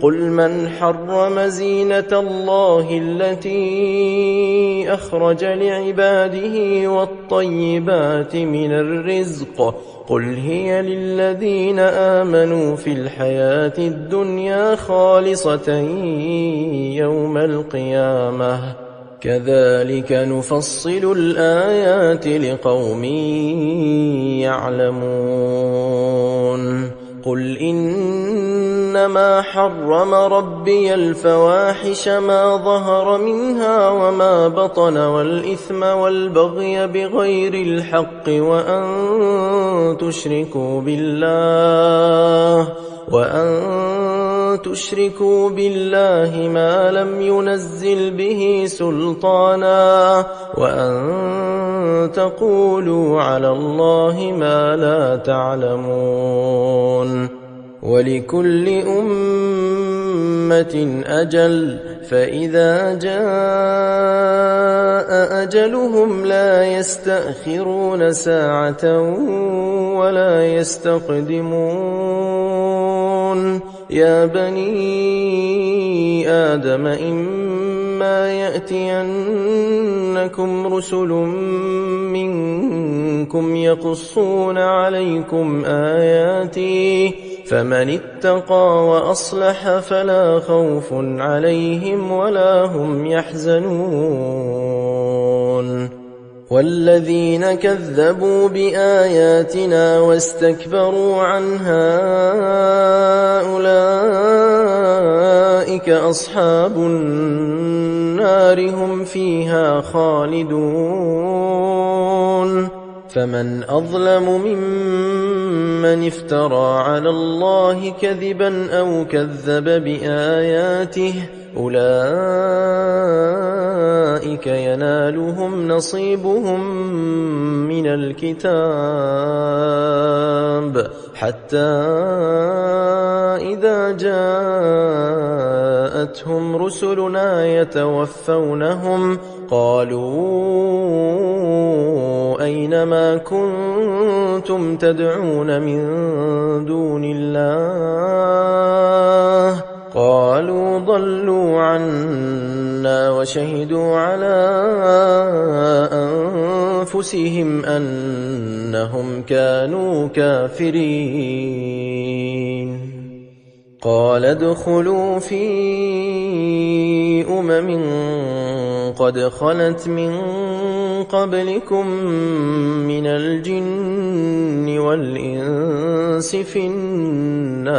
قل من حرم زينة الله التي أخرج لعباده والطيبات من الرزق قل هي للذين آمنوا في الحياة الدنيا خالصة يوم القيامة كذلك نفصل الآيات لقوم يعلمون قل إنما حرم ربي الفواحش ما ظهر منها وما بطن والإثم والبغي بغير الحق وأن تشركوا بالله ما لم ينزل به سلطانا وأن تقولوا على الله ما لا تعلمون ولكل أمة أجل فإذا جاء أجلهم لا يستأخرون ساعة ولا يستقدمون يا بني آدم إما يأتينكم رسل منكم يقصون عليكم آياتي فمن اتقى وأصلح فلا خوف عليهم ولا هم يحزنون والذين كذبوا بآياتنا واستكبروا عنها أولئك أصحاب النار هم فيها خالدون فمن أظلم ممن افترى على الله كذبا أو كذب بآياته أولئك ينالهم نصيبهم من الكتاب حتى إذا جاءتهم رسلنا يتوفونهم قالوا أين ما كنتم تدعون من دون الله قالوا ضلوا عنا وشهدوا على أنفسهم أنهم كانوا كافرين قال ادخلوا في قد خلت من قبلكم من الجن والإنس في النار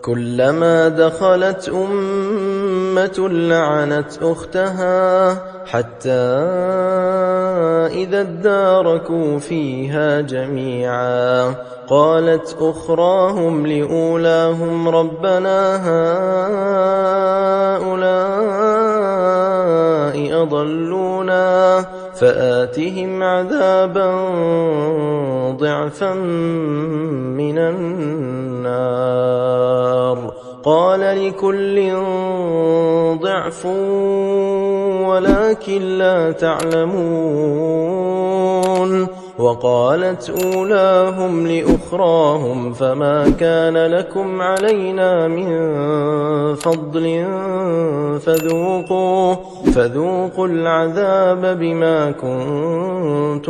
كلما دخلت أمة لعنت أختها حتى إذا اداركوا فيها جميعا قالت أخراهم لأولاهم ربنا هؤلاء أضلونا فآتهم عذابا ضعفا من النار قال لكل ضعف ولكن لا تعلمون وقالت أولاهم لأخراهم فما كان لكم علينا من فضل فذوقوا العذاب بما كنتم